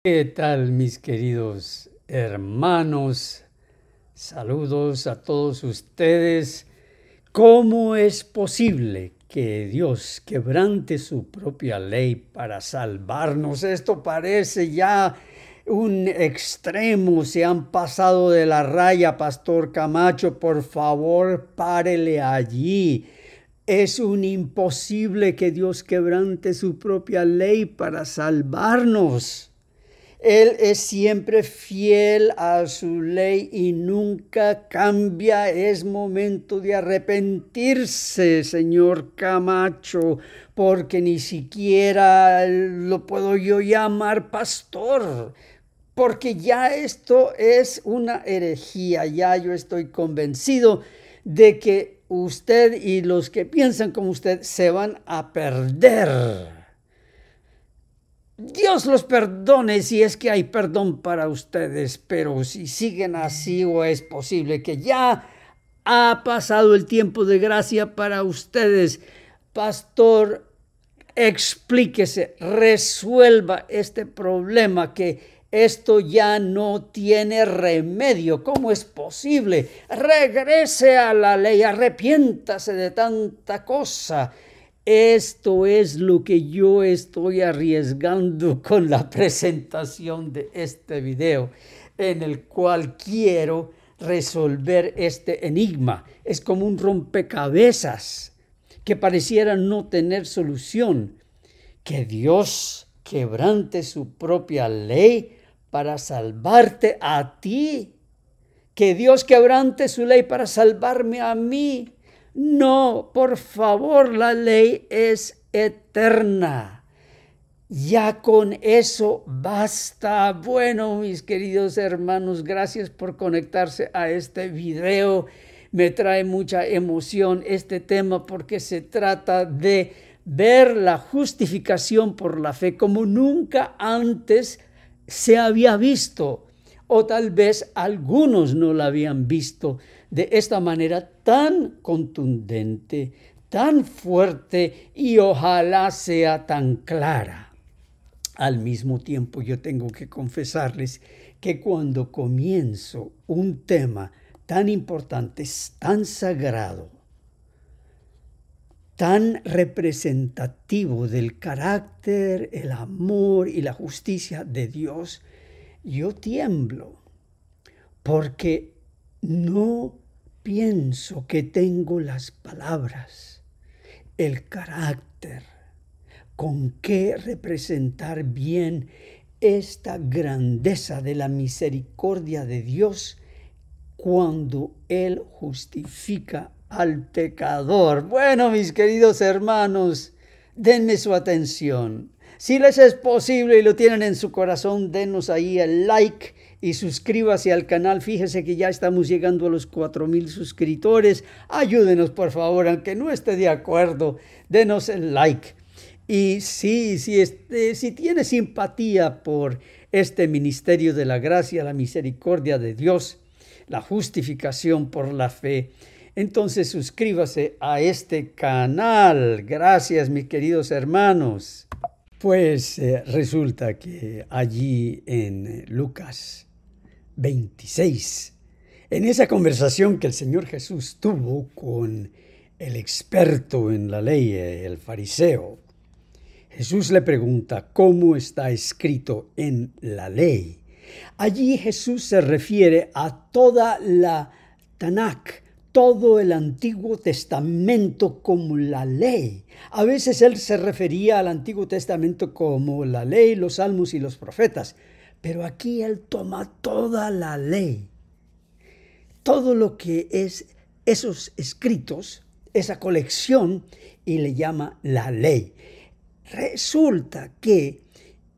¿Qué tal, mis queridos hermanos? Saludos a todos ustedes. ¿Cómo es posible que Dios quebrante su propia ley para salvarnos? Esto parece ya un extremo. Se han pasado de la raya, Pastor Camacho. Por favor, párele allí. Es un imposible que Dios quebrante su propia ley para salvarnos. Él es siempre fiel a su ley y nunca cambia. Es momento de arrepentirse, señor Camacho, porque ni siquiera lo puedo yo llamar pastor, porque ya esto es una herejía. Ya yo estoy convencido de que usted y los que piensan como usted se van a perder. Dios los perdone si es que hay perdón para ustedes, pero si siguen así o es posible que ya ha pasado el tiempo de gracia para ustedes. Pastor, explíquese, resuelva este problema, que esto ya no tiene remedio. ¿Cómo es posible? Regrese a la ley, arrepiéntase de tanta cosa. Esto es lo que yo estoy arriesgando con la presentación de este video, en el cual quiero resolver este enigma. Es como un rompecabezas que pareciera no tener solución. Que Dios quebrante su propia ley para salvarte a ti. Que Dios quebrante su ley para salvarme a mí. No, por favor, la ley es eterna. Ya con eso basta. Bueno, mis queridos hermanos, gracias por conectarse a este video. Me trae mucha emoción este tema porque se trata de ver la justificación por la fe como nunca antes se había visto, o tal vez algunos no la habían visto de esta manera tan contundente, tan fuerte y ojalá sea tan clara. Al mismo tiempo, yo tengo que confesarles que cuando comienzo un tema tan importante, tan sagrado, tan representativo del carácter, el amor y la justicia de Dios, yo tiemblo, porque no pienso que tengo las palabras, el carácter, con qué representar bien esta grandeza de la misericordia de Dios cuando Él justifica al pecador. Bueno, mis queridos hermanos, denme su atención. Si les es posible y lo tienen en su corazón, denos ahí el like y suscríbase al canal. Fíjese que ya estamos llegando a los 4,000 suscriptores. Ayúdenos, por favor, aunque no esté de acuerdo, denos el like. Y si tiene simpatía por este ministerio de la gracia, la misericordia de Dios, la justificación por la fe, entonces suscríbase a este canal. Gracias, mis queridos hermanos. Pues resulta que allí en Lucas 26, en esa conversación que el Señor Jesús tuvo con el experto en la ley, el fariseo, Jesús le pregunta cómo está escrito en la ley. Allí Jesús se refiere a toda la Tanakh, todo el Antiguo Testamento como la ley. A veces él se refería al Antiguo Testamento como la ley, los salmos y los profetas. Pero aquí él toma toda la ley, todo lo que es esos escritos, esa colección, y le llama la ley. Resulta que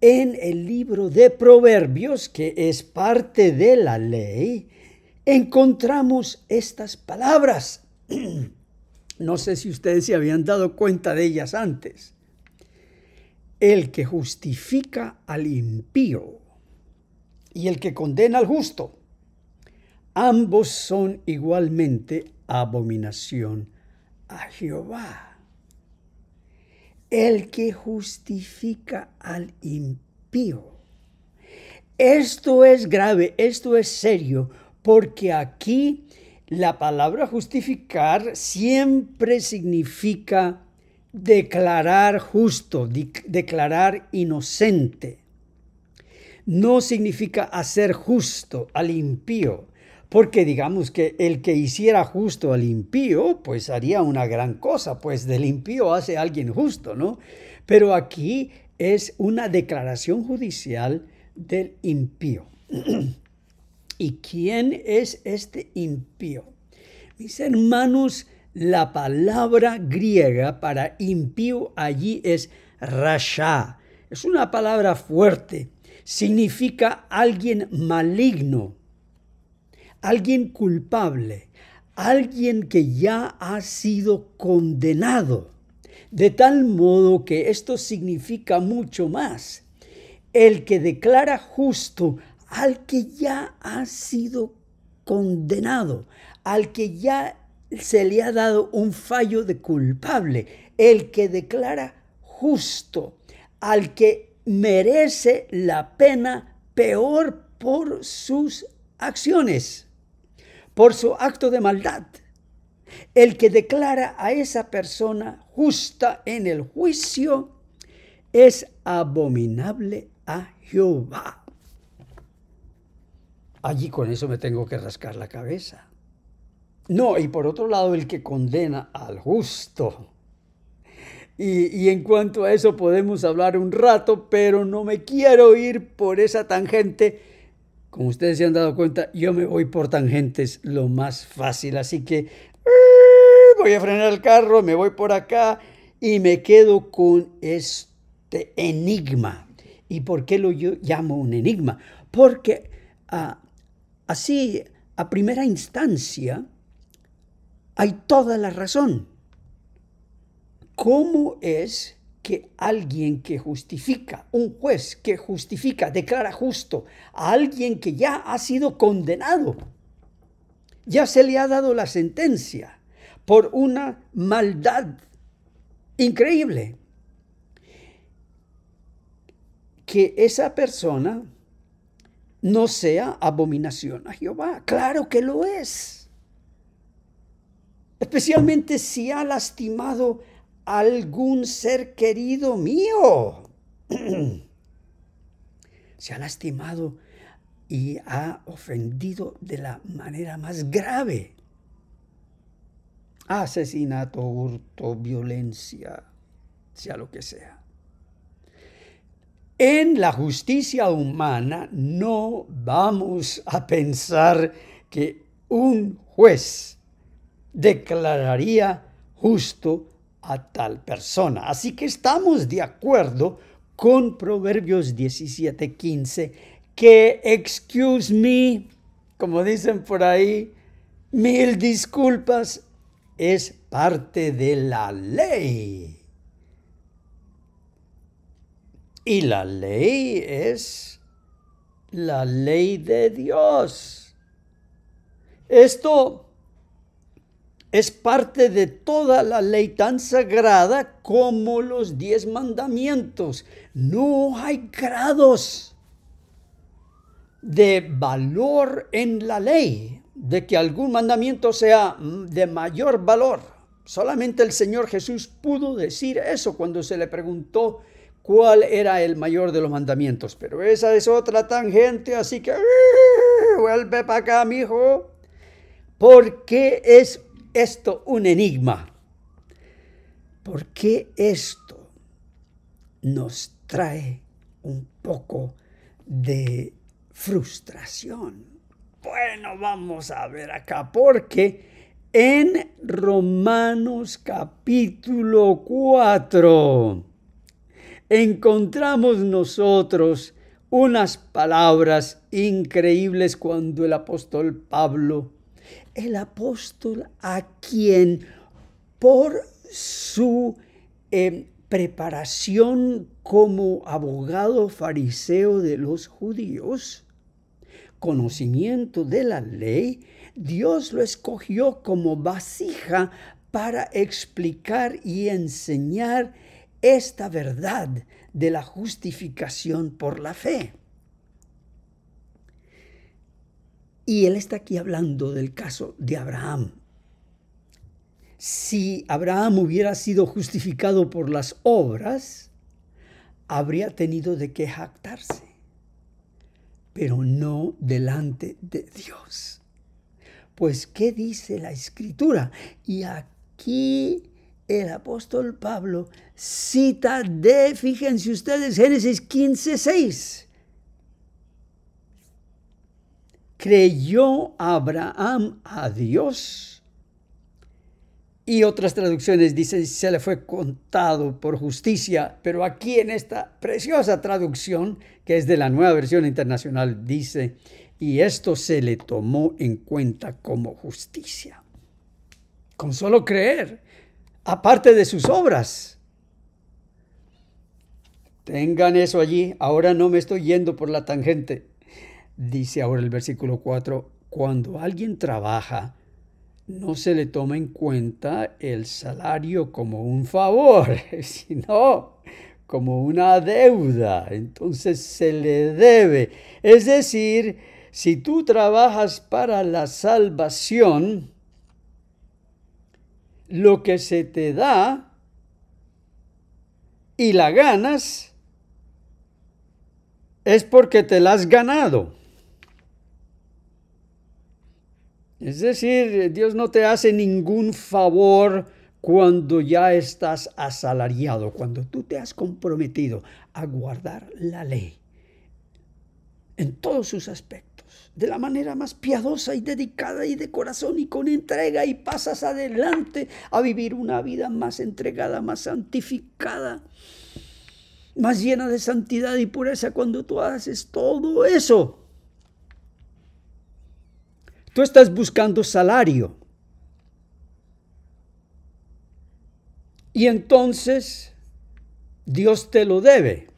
en el libro de Proverbios, que es parte de la ley, encontramos estas palabras. No sé si ustedes se habían dado cuenta de ellas antes. El que justifica al impío y el que condena al justo, ambos son igualmente abominación a Jehová. El que justifica al impío. Esto es grave, esto es serio, porque aquí la palabra justificar siempre significa declarar justo, declarar inocente. No significa hacer justo al impío, porque digamos que el que hiciera justo al impío, pues haría una gran cosa, pues del impío hace alguien justo, ¿no? Pero aquí es una declaración judicial del impío. ¿Y quién es este impío? Mis hermanos, la palabra griega para impío allí es rasha. Es una palabra fuerte. Significa alguien maligno, alguien culpable, alguien que ya ha sido condenado. De tal modo que esto significa mucho más. El que declara justo al que ya ha sido condenado, al que ya se le ha dado un fallo de culpable, el que declara justo al que merece la pena peor por sus acciones, por su acto de maldad. El que declara a esa persona justa en el juicio es abominable a Jehová. Allí con eso me tengo que rascar la cabeza. No, y por otro lado, el que condena al justo. Y en cuanto a eso podemos hablar un rato, pero no me quiero ir por esa tangente. Como ustedes se han dado cuenta, yo me voy por tangentes lo más fácil. Así que voy a frenar el carro, me voy por acá y me quedo con este enigma. ¿Y por qué lo yo llamo un enigma? Porque así, a primera instancia, hay toda la razón. ¿Cómo es que alguien que justifica, un juez que justifica, declara justo a alguien que ya ha sido condenado, ya se le ha dado la sentencia por una maldad increíble, que esa persona no sea abominación a Jehová? Claro que lo es. Especialmente si ha lastimado a algún ser querido mío. Se ha lastimado y ha ofendido de la manera más grave. Asesinato, hurto, violencia, sea lo que sea. En la justicia humana no vamos a pensar que un juez declararía justo a tal persona. Así que estamos de acuerdo con Proverbios 17:15, que, excuse me, como dicen por ahí, 1000 disculpas, es parte de la ley. Y la ley es la ley de Dios. Esto es parte de toda la ley tan sagrada como los 10 mandamientos. No hay grados de valor en la ley, de que algún mandamiento sea de mayor valor. Solamente el Señor Jesús pudo decir eso cuando se le preguntó cuál era el mayor de los mandamientos. Pero esa es otra tangente, así que vuelve para acá, mijo. ¿Por qué es esto un enigma? ¿Por qué esto nos trae un poco de frustración? Bueno, vamos a ver acá, porque en Romanos capítulo 4 encontramos nosotros unas palabras increíbles cuando el apóstol Pablo, el apóstol a quien por su preparación como abogado fariseo de los judíos, conocimiento de la ley, Dios lo escogió como vasija para explicar y enseñar esta verdad de la justificación por la fe. Y él está aquí hablando del caso de Abraham. Si Abraham hubiera sido justificado por las obras, habría tenido de qué jactarse, pero no delante de Dios. Pues, ¿qué dice la Escritura? Y aquí el apóstol Pablo cita fíjense ustedes, Génesis 15:6. Creyó Abraham a Dios. Y otras traducciones dicen, se le fue contado por justicia, pero aquí en esta preciosa traducción, que es de la Nueva Versión Internacional, dice, y esto se le tomó en cuenta como justicia. Con solo creer, aparte de sus obras. Tengan eso allí, ahora no me estoy yendo por la tangente. Dice ahora el versículo 4, cuando alguien trabaja, no se le toma en cuenta el salario como un favor, sino como una deuda. Entonces se le debe. Es decir, si tú trabajas para la salvación, lo que se te da y la ganas es porque te la has ganado. Es decir, Dios no te hace ningún favor cuando ya estás asalariado, cuando tú te has comprometido a guardar la ley en todos sus aspectos, de la manera más piadosa y dedicada y de corazón y con entrega, y pasas adelante a vivir una vida más entregada, más santificada, más llena de santidad y pureza. Cuando tú haces todo eso, tú estás buscando salario. Y entonces Dios te lo debe.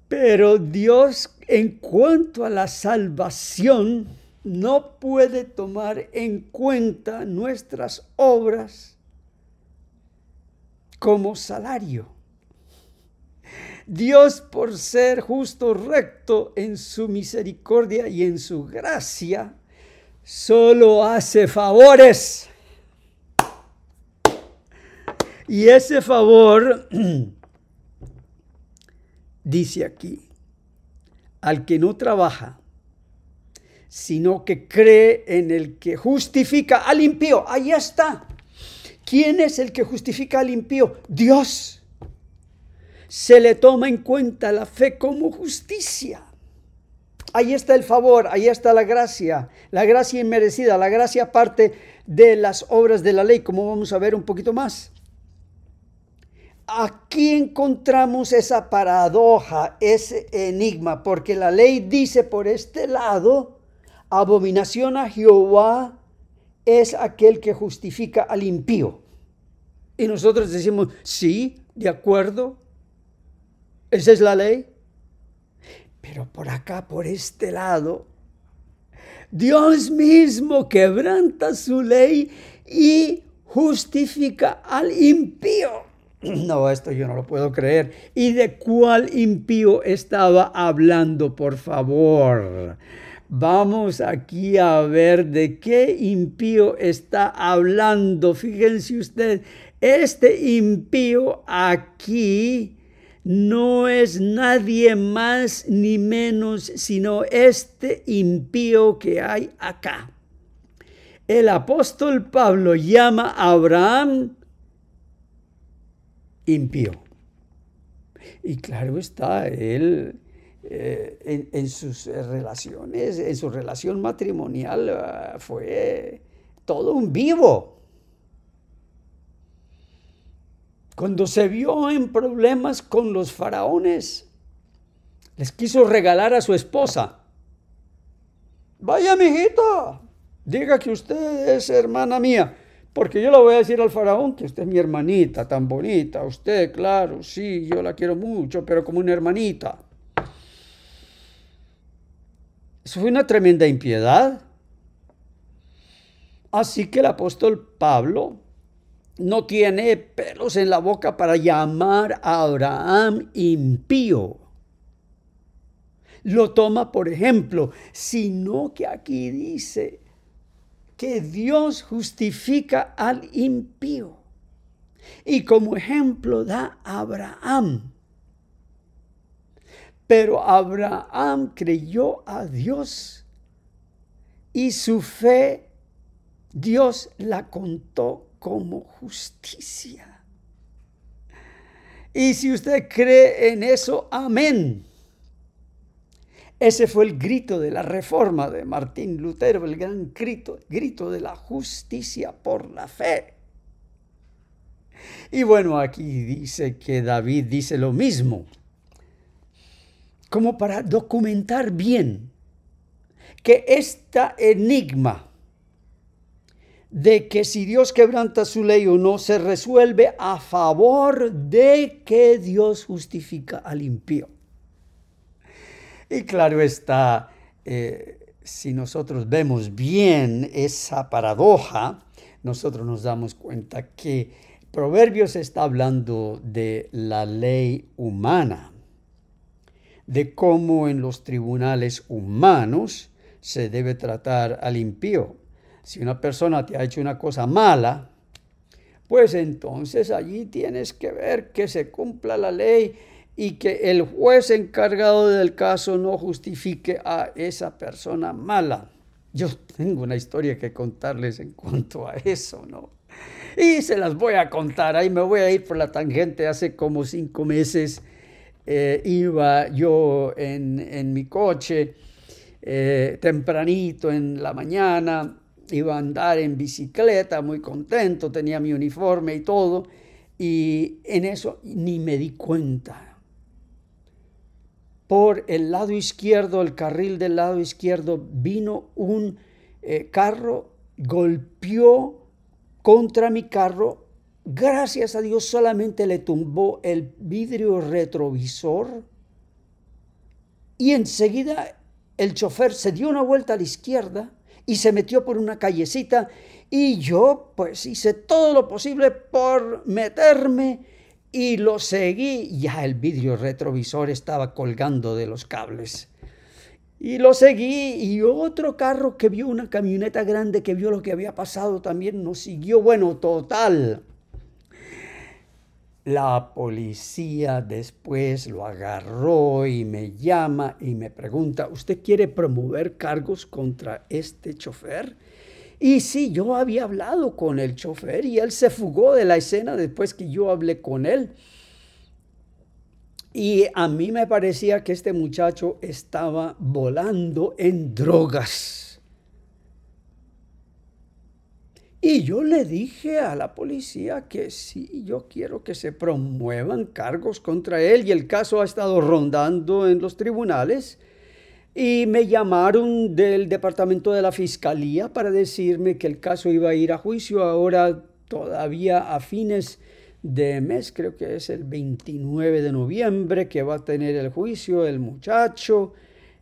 Pero Dios, en cuanto a la salvación, no puede tomar en cuenta nuestras obras como salario. Dios, por ser justo, recto en su misericordia y en su gracia, solo hace favores. Y ese favor, dice aquí, al que no trabaja, sino que cree en el que justifica al impío. Ahí está. ¿Quién es el que justifica al impío? Dios. Se le toma en cuenta la fe como justicia. Ahí está el favor, ahí está la gracia inmerecida, la gracia aparte de las obras de la ley, como vamos a ver un poquito más. Aquí encontramos esa paradoja, ese enigma, porque la ley dice por este lado, abominación a Jehová es aquel que justifica al impío. Y nosotros decimos, sí, de acuerdo, esa es la ley. Pero por acá, por este lado, Dios mismo quebranta su ley y justifica al impío. No, esto yo no lo puedo creer. ¿Y de cuál impío estaba hablando, por favor? Vamos aquí a ver de qué impío está hablando. Fíjense usted, este impío aquí no es nadie más ni menos, sino este impío que hay acá. El apóstol Pablo llama a Abraham impío. Y claro está, él en sus relaciones, en su relación matrimonial, fue todo un vivo. Cuando se vio en problemas con los faraones, les quiso regalar a su esposa. Vaya, mijita, diga que usted es hermana mía, porque yo le voy a decir al faraón que usted es mi hermanita, tan bonita. Usted, claro, sí, yo la quiero mucho, pero como una hermanita. Eso fue una tremenda impiedad. Así que el apóstol Pablo no tiene pelos en la boca para llamar a Abraham impío. lo toma por ejemplo, sino que aquí dice que Dios justifica al impío. Y como ejemplo da a Abraham. Pero Abraham creyó a Dios y su fe Dios la contó como justicia. Y si usted cree en eso, amén. Ese fue el grito de la reforma de Martín Lutero, el gran grito de la justicia por la fe. Y bueno, aquí dice que David dice lo mismo, como para documentar bien que este enigma de que si Dios quebranta su ley o no se resuelve a favor de que Dios justifica al impío. Y claro está, si nosotros vemos bien esa paradoja, nosotros nos damos cuenta que Proverbios está hablando de la ley humana, de cómo en los tribunales humanos se debe tratar al impío. Si una persona te ha hecho una cosa mala, pues entonces allí tienes que ver que se cumpla la ley y que el juez encargado del caso no justifique a esa persona mala. Yo tengo una historia que contarles en cuanto a eso, ¿no? Y se las voy a contar, ahí me voy a ir por la tangente. Hace como 5 meses iba yo en mi coche tempranito en la mañana, iba a andar en bicicleta muy contento, tenía mi uniforme y todo, y en eso ni me di cuenta. Por el lado izquierdo, el carril del lado izquierdo, vino un carro, golpeó contra mi carro. Gracias a Dios solamente le tumbó el vidrio retrovisor y enseguida el chofer se dio una vuelta a la izquierda y se metió por una callecita y yo pues hice todo lo posible por meterme y lo seguí. Ya el vidrio retrovisor estaba colgando de los cables. Y lo seguí y otro carro que vio, una camioneta grande que vio lo que había pasado, también nos siguió. Bueno, total. La policía después lo agarró y me llama y me pregunta, ¿usted quiere promover cargos contra este chofer? Y sí, yo había hablado con el chofer y él se fugó de la escena después que yo hablé con él. Y a mí me parecía que este muchacho estaba volando en drogas. Y yo le dije a la policía que sí, yo quiero que se promuevan cargos contra él. Y el caso ha estado rondando en los tribunales. Y me llamaron del departamento de la fiscalía para decirme que el caso iba a ir a juicio ahora todavía a fines de mes, creo que es el 29 de noviembre que va a tener el juicio el muchacho.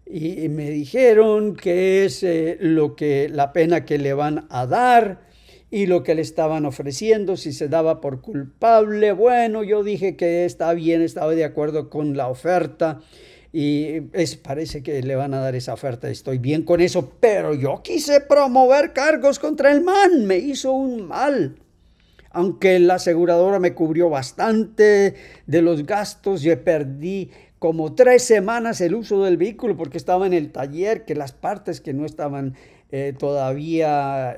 Y me dijeron que es la pena que le van a dar y lo que le estaban ofreciendo, si se daba por culpable. Bueno, yo dije que está bien, estaba de acuerdo con la oferta. Y parece que le van a dar esa oferta, estoy bien con eso, pero yo quise promover cargos contra el man, me hizo un mal. Aunque la aseguradora me cubrió bastante de los gastos, yo perdí como 3 semanas el uso del vehículo porque estaba en el taller, que las partes que no estaban todavía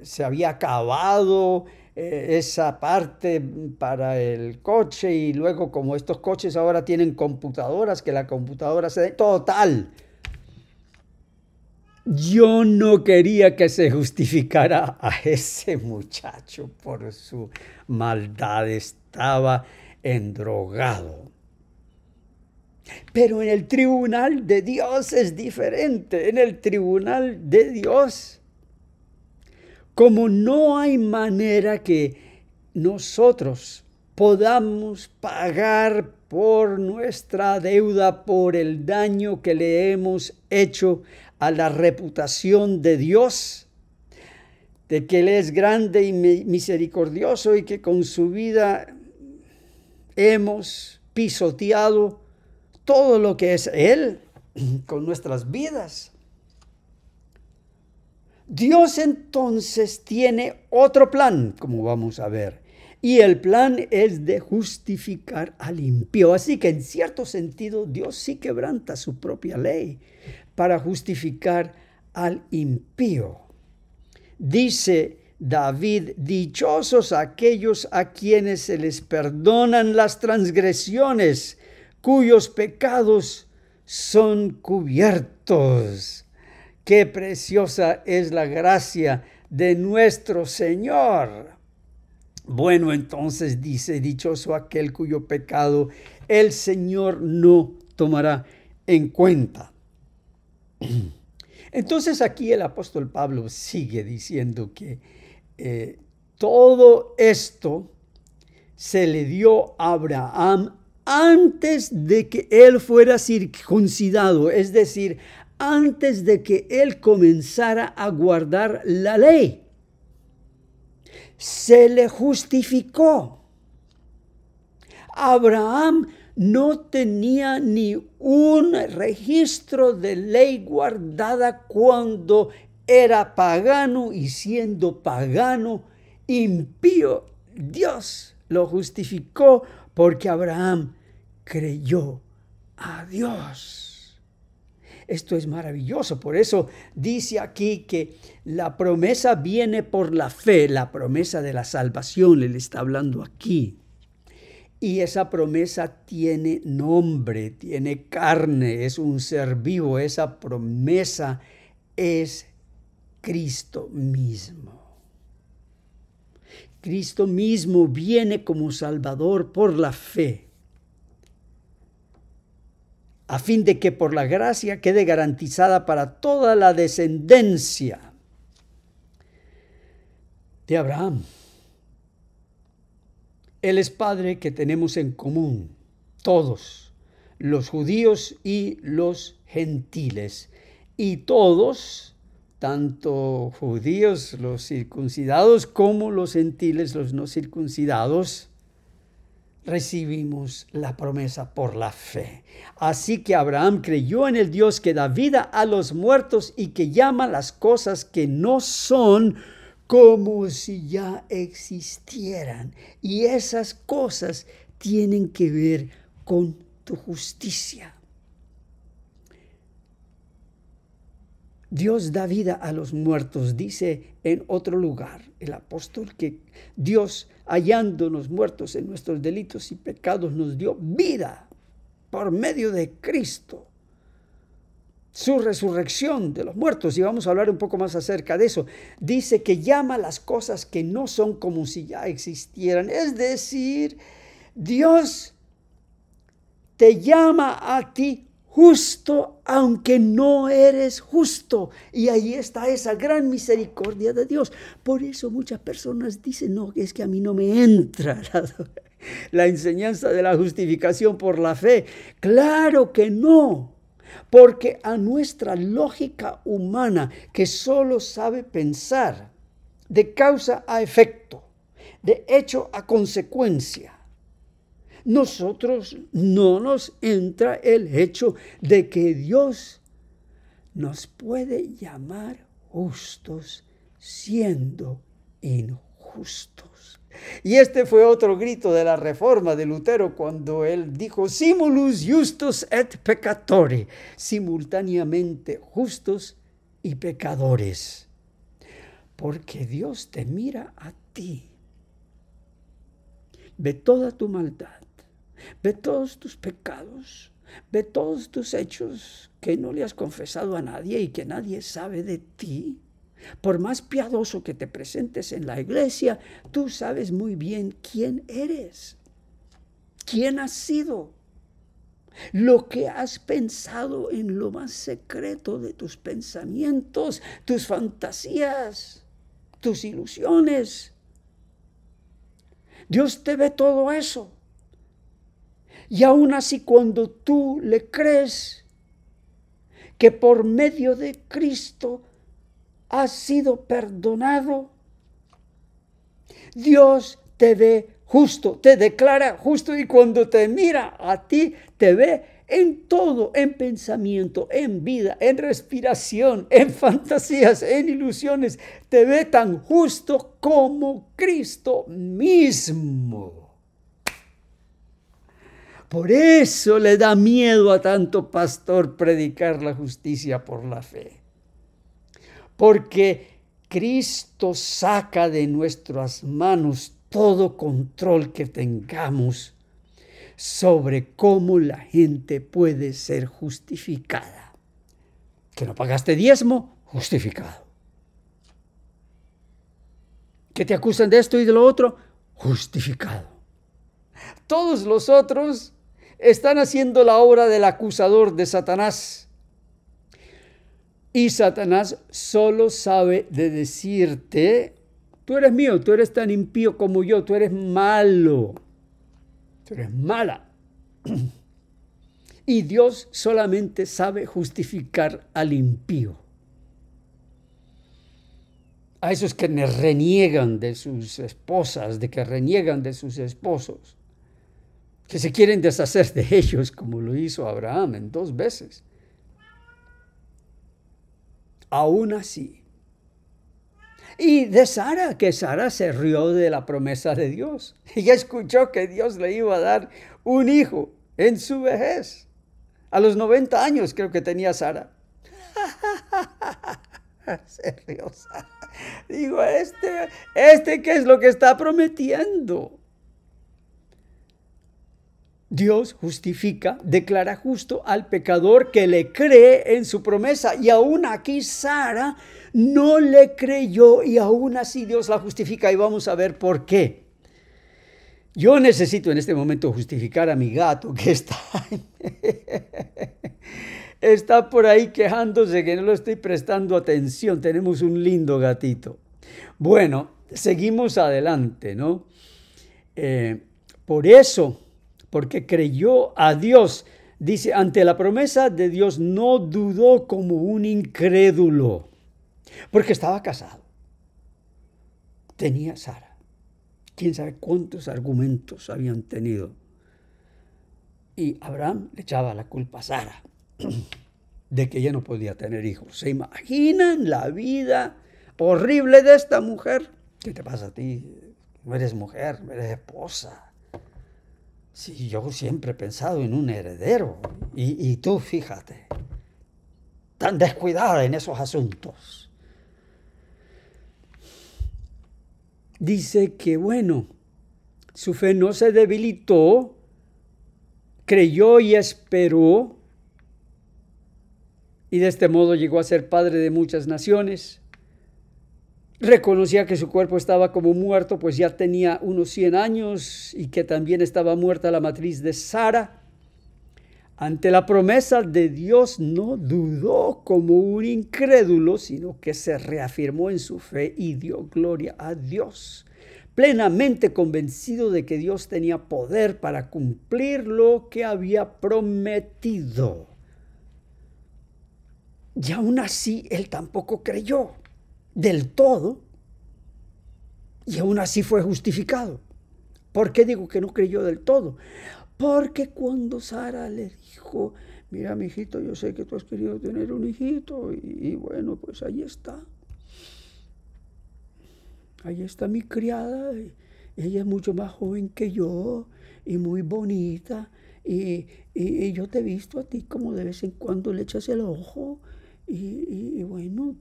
se había acabado. Esa parte para el coche y luego como estos coches ahora tienen computadoras, que la computadora se... Total. Yo no quería que se justificara a ese muchacho por su maldad, estaba endrogado. Pero en el tribunal de Dios es diferente, en el tribunal de Dios, como no hay manera que nosotros podamos pagar por nuestra deuda, por el daño que le hemos hecho a la reputación de Dios, de que Él es grande y misericordioso y que con su vida hemos pisoteado todo lo que es Él con nuestras vidas. Dios entonces tiene otro plan, como vamos a ver, y el plan es de justificar al impío. Así que en cierto sentido Dios sí quebranta su propia ley para justificar al impío. Dice David: dichosos aquellos a quienes se les perdonan las transgresiones, cuyos pecados son cubiertos. Qué preciosa es la gracia de nuestro Señor. Bueno, entonces dice: dichoso aquel cuyo pecado el Señor no tomará en cuenta. Entonces aquí el apóstol Pablo sigue diciendo que todo esto se le dio a Abraham antes de que él fuera circuncidado, es decir, antes de que él comenzara a guardar la ley. Se le justificó. Abraham no tenía ni un registro de ley guardada cuando era pagano, y siendo pagano, impío, Dios lo justificó porque Abraham creyó a Dios. Esto es maravilloso. Por eso dice aquí que la promesa viene por la fe, la promesa de la salvación, le está hablando aquí. Y esa promesa tiene nombre, tiene carne, es un ser vivo. Esa promesa es Cristo mismo. Cristo mismo viene como Salvador por la fe, a fin de que por la gracia quede garantizada para toda la descendencia de Abraham. Él es Padre que tenemos en común, todos, los judíos y los gentiles. Y todos, tanto judíos, los circuncidados, como los gentiles, los no circuncidados, recibimos la promesa por la fe. Así que Abraham creyó en el Dios que da vida a los muertos y que llama las cosas que no son como si ya existieran. Y esas cosas tienen que ver con tu justicia. Dios da vida a los muertos. Dice en otro lugar el apóstol que Dios, hallándonos muertos en nuestros delitos y pecados, nos dio vida por medio de Cristo. Su resurrección de los muertos, y vamos a hablar un poco más acerca de eso. Dice que llama las cosas que no son como si ya existieran. Es decir, Dios te llama a ti justo aunque no eres justo. Y ahí está esa gran misericordia de Dios. Por eso muchas personas dicen: no, es que a mí no me entra la enseñanza de la justificación por la fe. Claro que no. Porque a nuestra lógica humana, que solo sabe pensar de causa a efecto, de hecho a consecuencia, nosotros no nos entra el hecho de que Dios nos puede llamar justos siendo injustos. Y este fue otro grito de la Reforma de Lutero cuando él dijo: simulus justus et peccatori, simultáneamente justos y pecadores. Porque Dios te mira a ti, ve toda tu maldad, ve todos tus pecados, ve todos tus hechos que no le has confesado a nadie y que nadie sabe de ti. Por más piadoso que te presentes en la iglesia, tú sabes muy bien quién eres, quién has sido, lo que has pensado en lo más secreto de tus pensamientos, tus fantasías, tus ilusiones. Dios te ve todo eso. Y aún así, cuando tú le crees que por medio de Cristo has sido perdonado, Dios te ve justo, te declara justo, y cuando te mira a ti, te ve En todo, en pensamiento, en vida, en respiración, en fantasías, en ilusiones, te ve tan justo como Cristo mismo. Por eso le da miedo a tanto pastor predicar la justicia por la fe. Porque Cristo saca de nuestras manos todo control que tengamos sobre cómo la gente puede ser justificada. Que no pagaste diezmo, justificado. Que te acusan de esto y de lo otro, justificado. Todos los otros están haciendo la obra del acusador de Satanás. Y Satanás solo sabe de decirte, tú eres mío, tú eres tan impío como yo, tú eres malo. Tú eres mala. Y Dios solamente sabe justificar al impío. A esos que reniegan de sus esposas, de que reniegan de sus esposos, que se quieren deshacer de ellos como lo hizo Abraham en 2 veces. Aún así. Y de Sara, que Sara se rió de la promesa de Dios. Ella escuchó que Dios le iba a dar un hijo en su vejez. A los 90 años creo que tenía Sara. Se rió Sara. Digo, ¿qué es lo que está prometiendo? Dios justifica, declara justo al pecador que le cree en su promesa. Y aún aquí Sara no le creyó y aún así Dios la justifica. Y vamos a ver por qué. Yo necesito en este momento justificar a mi gato que está por ahí quejándose que no le estoy prestando atención. Tenemos un lindo gatito. Bueno, seguimos adelante, ¿no? Por eso, porque creyó a Dios, dice, ante la promesa de Dios no dudó como un incrédulo, porque estaba casado. Tenía Sara. Quién sabe cuántos argumentos habían tenido. Y Abraham le echaba la culpa a Sara de que ella no podía tener hijos. ¿Se imaginan la vida horrible de esta mujer? ¿Qué te pasa a ti? No eres mujer, no eres esposa. Sí, yo siempre he pensado en un heredero. Y tú, fíjate, tan descuidada en esos asuntos. Dice que, bueno, su fe no se debilitó, creyó y esperó, y de este modo llegó a ser padre de muchas naciones. Reconocía que su cuerpo estaba como muerto, pues ya tenía unos 100 años, y que también estaba muerta la matriz de Sara. Ante la promesa de Dios no dudó como un incrédulo, sino que se reafirmó en su fe y dio gloria a Dios, plenamente convencido de que Dios tenía poder para cumplir lo que había prometido. Y aún así, él tampoco creyó del todo, y aún así fue justificado. ¿Por qué digo que no creyó del todo? Porque cuando Sara le dijo, mira, mi hijito, yo sé que tú has querido tener un hijito, y bueno, pues ahí está. Ahí está mi criada, ella es mucho más joven que yo, y muy bonita, y yo te he visto a ti como de vez en cuando le echas el ojo, y bueno,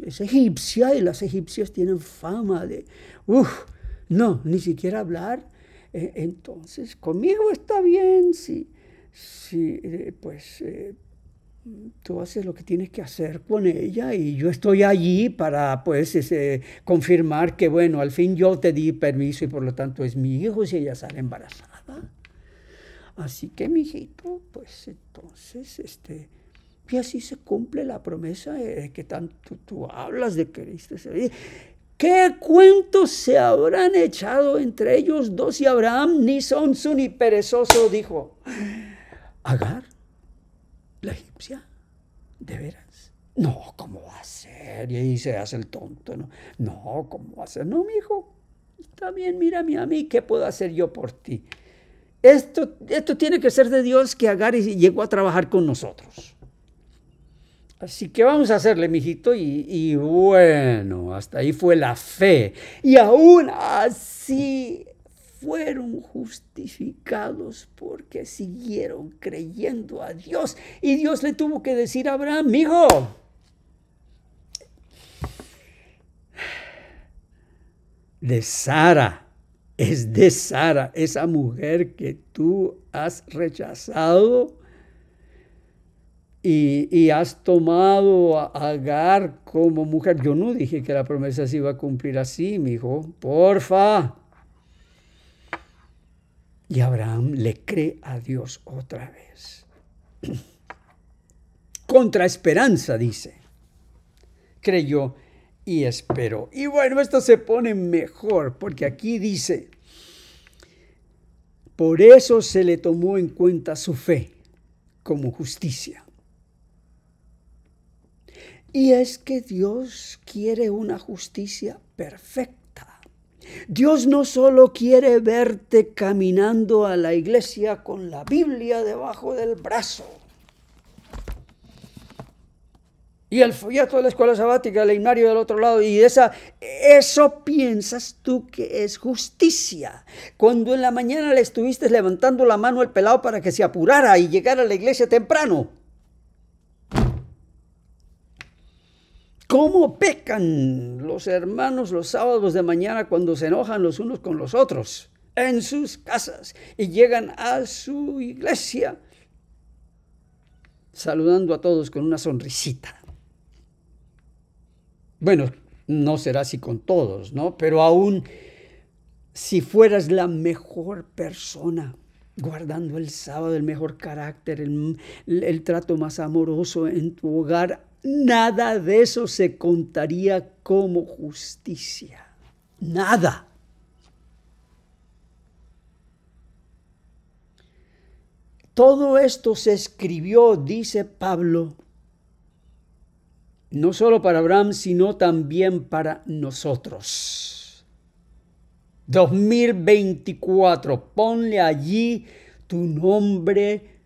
es egipcia, y las egipcias tienen fama de, no, ni siquiera hablar. Entonces, conmigo está bien, tú haces lo que tienes que hacer con ella y yo estoy allí para, confirmar que, bueno, al fin yo te di permiso y por lo tanto es mi hijo si ella sale embarazada. Así que, mijito, pues entonces, y así se cumple la promesa que tanto tú hablas de que queriste ser. ¿Qué cuentos se habrán echado entre ellos dos? Y Abraham, ni sonso ni perezoso, dijo, ¿Agar, la egipcia? ¿De veras? No, ¿cómo va a ser? Y ahí se hace el tonto, ¿no? No, ¿cómo va a ser? No, mi hijo, está bien, mírame a mí, ¿qué puedo hacer yo por ti? Esto tiene que ser de Dios que Agar llegó a trabajar con nosotros. Así que vamos a hacerle, mijito, y bueno, hasta ahí fue la fe. Y aún así fueron justificados porque siguieron creyendo a Dios. Y Dios le tuvo que decir a Abraham, mijo, de Sara, es de Sara, esa mujer que tú has rechazado y has tomado a Agar como mujer. Yo no dije que la promesa se iba a cumplir así, mijo, porfa. Y Abraham le cree a Dios otra vez. Contra esperanza, dice. Creyó y esperó. Y bueno, esto se pone mejor, porque aquí dice, por eso se le tomó en cuenta su fe como justicia. Y es que Dios quiere una justicia perfecta. Dios no solo quiere verte caminando a la iglesia con la Biblia debajo del brazo y el folleto de la escuela sabática, el himnario del otro lado, y eso piensas tú que es justicia. Cuando en la mañana le estuviste levantando la mano al pelado para que se apurara y llegara a la iglesia temprano. ¿Cómo pecan los hermanos los sábados de mañana cuando se enojan los unos con los otros en sus casas y llegan a su iglesia saludando a todos con una sonrisita? Bueno, no será así con todos, ¿no? Pero aún si fueras la mejor persona, guardando el sábado, el mejor carácter, el trato más amoroso en tu hogar, nada de eso se contaría como justicia. Nada. Todo esto se escribió, dice Pablo, no solo para Abraham, sino también para nosotros. 2024, ponle allí tu nombre,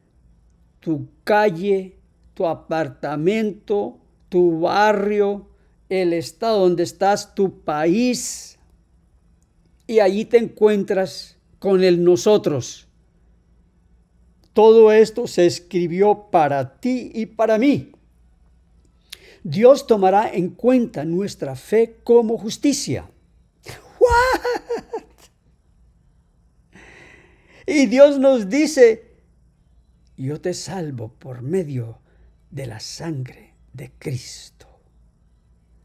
tu calle, tu apartamento, tu barrio, el estado donde estás, tu país, y allí te encuentras con el nosotros. Todo esto se escribió para ti y para mí. Dios tomará en cuenta nuestra fe como justicia. ¿What? Y Dios nos dice, yo te salvo por medio de la sangre de Cristo.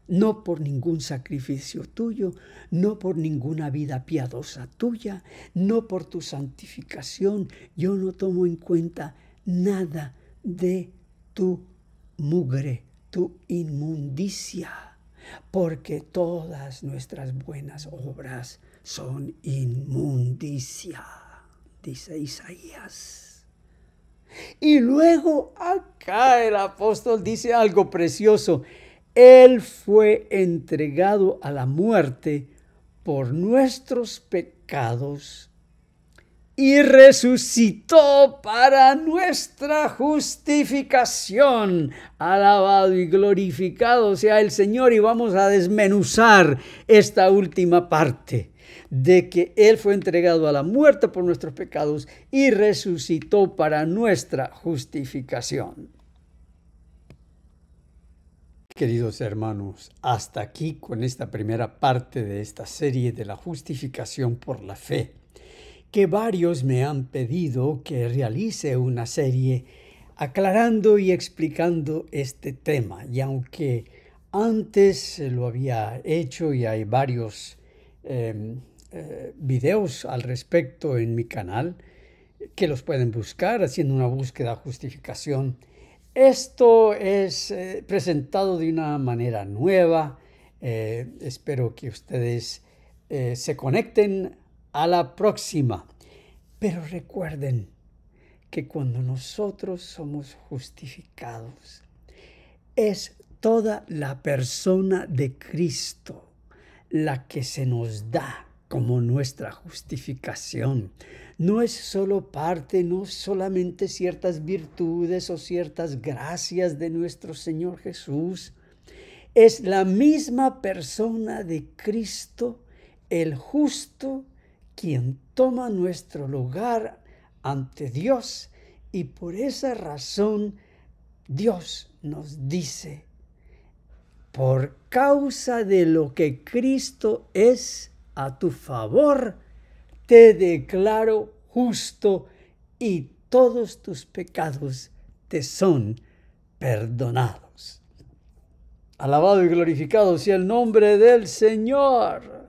No por ningún sacrificio tuyo, no por ninguna vida piadosa tuya, no por tu santificación. Yo no tomo en cuenta nada de tu mugre, tu inmundicia, porque todas nuestras buenas obras son inmundicia, dice Isaías. Y luego acá el apóstol dice algo precioso. Él fue entregado a la muerte por nuestros pecados y resucitó para nuestra justificación. Alabado y glorificado sea el Señor. Y vamos a desmenuzar esta última parte de que Él fue entregado a la muerte por nuestros pecados y resucitó para nuestra justificación. Queridos hermanos, hasta aquí con esta primera parte de esta serie de la justificación por la fe, que varios me han pedido que realice una serie aclarando y explicando este tema. Y aunque antes lo había hecho y hay varios videos al respecto en mi canal, que los pueden buscar haciendo una búsqueda de justificación, esto es presentado de una manera nueva. Espero que ustedes se conecten a la próxima. Pero recuerden que cuando nosotros somos justificados, es toda la persona de Cristo la que se nos da como nuestra justificación. No es solo parte, no solamente ciertas virtudes o ciertas gracias de nuestro Señor Jesús. Es la misma persona de Cristo, el justo, quien toma nuestro lugar ante Dios, y por esa razón Dios nos dice: por causa de lo que Cristo es a tu favor, te declaro justo y todos tus pecados te son perdonados. Alabado y glorificado sea el nombre del Señor.